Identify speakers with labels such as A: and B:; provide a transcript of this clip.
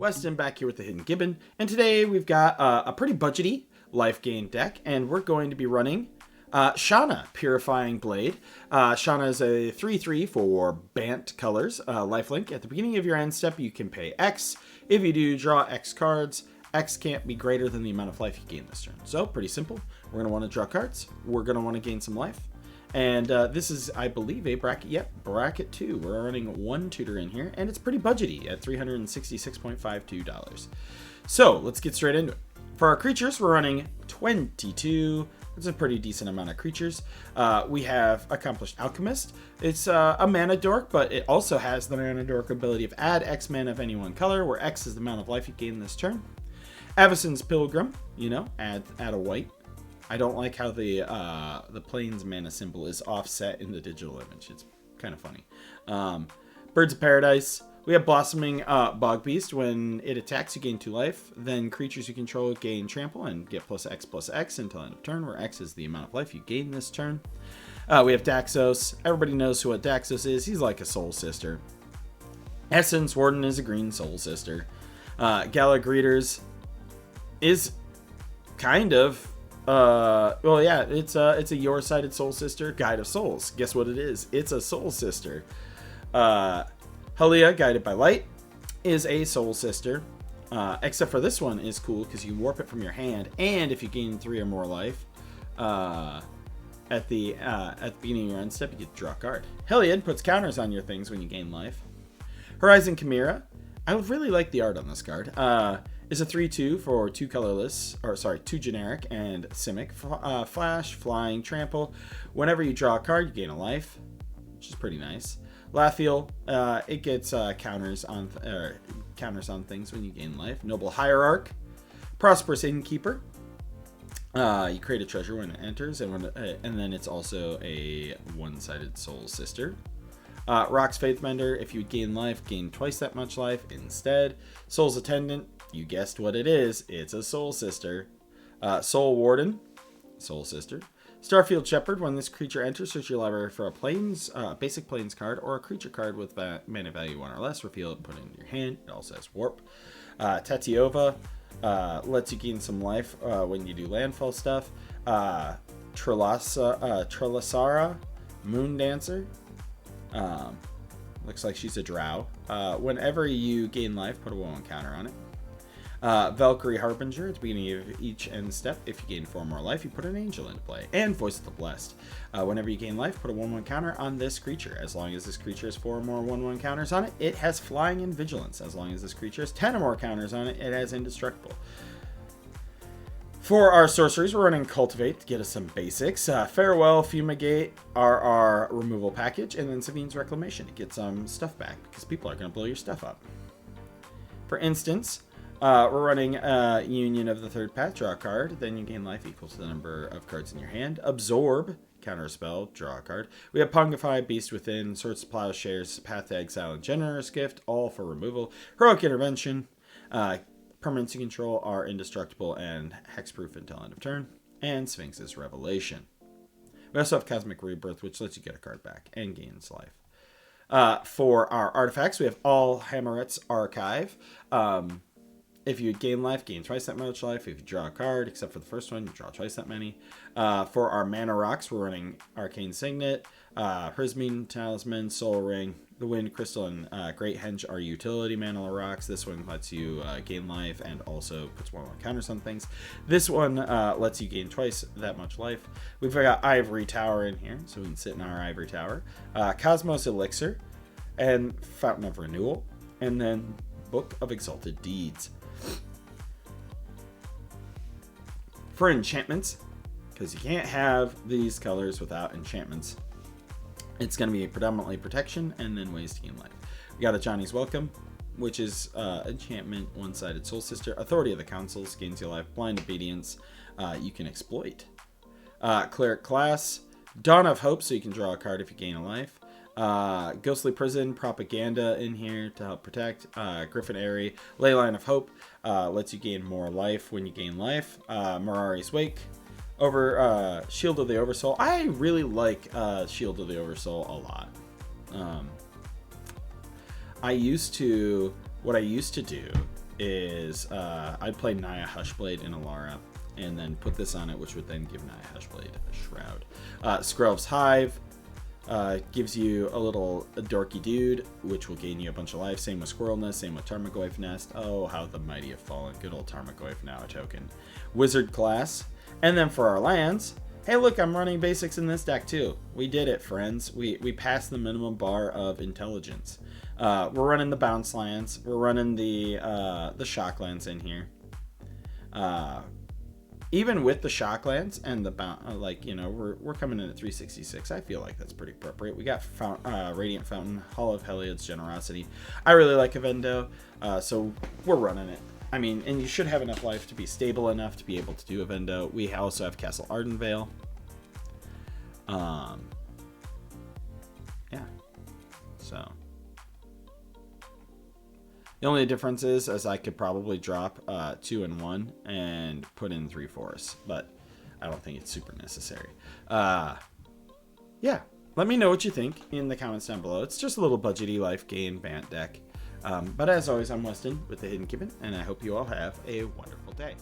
A: Weston back here with the Hidden Gibbon, and today we've got a pretty budgety life gain deck, and we're going to be running Shanna, Purifying Blade. Shanna is a 3/3 for Bant colors, lifelink. At the beginning of your end step, you can pay X. If you do, draw X cards. X can't be greater than the amount of life you gain this turn. So, pretty simple. We're going to want to draw cards. We're going to want to gain some life. And this is, I believe, a bracket. Yep, bracket 2. We're running one tutor in here, and it's pretty budgety at $366.52. So, let's get straight into it. For our creatures, we're running 22. It's a pretty decent amount of creatures. We have Accomplished Alchemist. It's a mana dork, but it also has the mana dork ability of add X mana of any one color, where X is the amount of life you gain this turn. Avacyn's Pilgrim, you know, add a white. I don't like how the Plains mana symbol is offset in the digital image. It's kind of funny. Birds of Paradise. We have Blossoming Bog Beast. When it attacks, you gain 2 life. Then creatures you control gain Trample and get +X until end of turn, where X is the amount of life you gain this turn. We have Daxos. Everybody knows what Daxos is. He's like a soul sister. Essence Warden is a green soul sister. Gala Greeters is kind of well, yeah, it's a Your-Sided Soul Sister, Guide of Souls. Guess what it is? It's a Soul Sister. Halia, Guided by Light, is a Soul Sister. Except for this one is cool because you can warp it from your hand, and if you gain 3 or more life, at the beginning of your end step, you get to draw a card. Heliod puts counters on your things when you gain life. Horizon Chimera. I really like the art on this card. Is a 3/2 for 2 colorless, or sorry, 2 generic and Simic. Flash, Flying, Trample. Whenever you draw a card, you gain a life, which is pretty nice. Lathiel, it gets counters on things when you gain life. Noble Hierarch. Prosperous Innkeeper. You create a treasure when it enters, and then it's also a one-sided Soul Sister. Rock's Faithbender, if you gain life, gain twice that much life instead. Soul's Attendant, you guessed what it is. It's a Soul Sister. Soul Warden, Soul Sister. Starfield Shepherd, when this creature enters, search your library for a basic Plains card or a creature card with mana value 1 or less. Reveal it, put it in your hand. It also has Warp. Tatiova lets you gain some life when you do landfall stuff. Trelasara, Moon Dancer. Looks like she's a drow. Whenever you gain life, put a 1/1 counter on it. Valkyrie Harbinger, at the beginning of each end step, if you gain 4 more life, you put an angel into play. And Voice of the Blessed. Whenever you gain life, put a 1/1 counter on this creature. As long as this creature has 4 or more 1/1 counters on it, it has Flying and Vigilance. As long as this creature has 10 or more counters on it, it has Indestructible. For our sorceries, we're running Cultivate to get us some basics. Farewell, Fumigate are our removal package, and then Savine's Reclamation to get some stuff back, because people are going to blow your stuff up. For instance, we're running Union of the Third Path, draw a card, then you gain life equal to the number of cards in your hand. Absorb, counter a spell, draw a card. We have Pungify, Beast Within, Swords to Plowshares, Path to Exile, and Generous Gift, all for removal. Heroic Intervention. Permanents you control are Indestructible and Hexproof until end of turn. And Sphinx's Revelation. We also have Cosmic Rebirth, which lets you get a card back and gains life. For our artifacts, we have All Hammeret's Archive. If you gain life, gain twice that much life. If you draw a card, except for the first one, you draw twice that many. For our mana rocks, we're running Arcane Signet, Prismine Talisman, Soul Ring, the Wind Crystal, and Great Henge are utility mana rocks. This one lets you gain life and also puts 1/1 counters on things. This one lets you gain twice that much life. We've got Ivory Tower in here, so we can sit in our Ivory Tower. Cosmos Elixir, and Fountain of Renewal, and then Book of Exalted Deeds. For enchantments, because you can't have these colors without enchantments, it's going to be predominantly protection and then ways to gain life. We got a Johnny's Welcome, which is enchantment, one-sided Soul Sister. Authority of the Councils, gains your life. Blind Obedience, you can exploit. Cleric Class, Dawn of Hope, so you can draw a card if you gain a life. Ghostly Prison, Propaganda in here to help protect. Griffin Airy, Leyline of Hope, lets you gain more life when you gain life. Mirari's Wake, Shield of the Oversoul. I really like Shield of the Oversoul a lot. What I used to do is I'd play Naya Hushblade in Alara, and then put this on it, which would then give Naya Hushblade a Shroud. Skrelv's Hive gives you a little dorky dude, which will gain you a bunch of life. Same with Squirrel Nest, same with Tarmogoyf Nest. Oh, how the mighty have fallen. Good old Tarmogoyf, now a token. Wizard class. And then for our lands, hey look, I'm running basics in this deck too. We did it, friends. We passed the minimum bar of intelligence. We're running the bounce lands. We're running the shock lands in here. Even with the Shocklands and the we're coming in at 366. I feel like that's pretty appropriate. We got Radiant Fountain, Hall of Heliod's Generosity. I really like Avendo, so we're running it. I mean, and you should have enough life to be stable enough to be able to do Avendo. We also have Castle Ardenvale. Yeah. So. The only difference is I could probably drop 2 and 1 and put in 3 forests, but I don't think it's super necessary. Yeah, let me know what you think in the comments down below. It's just a little budgety life gain Bant deck. But as always, I'm Weston with the Hidden Gibbon, and I hope you all have a wonderful day.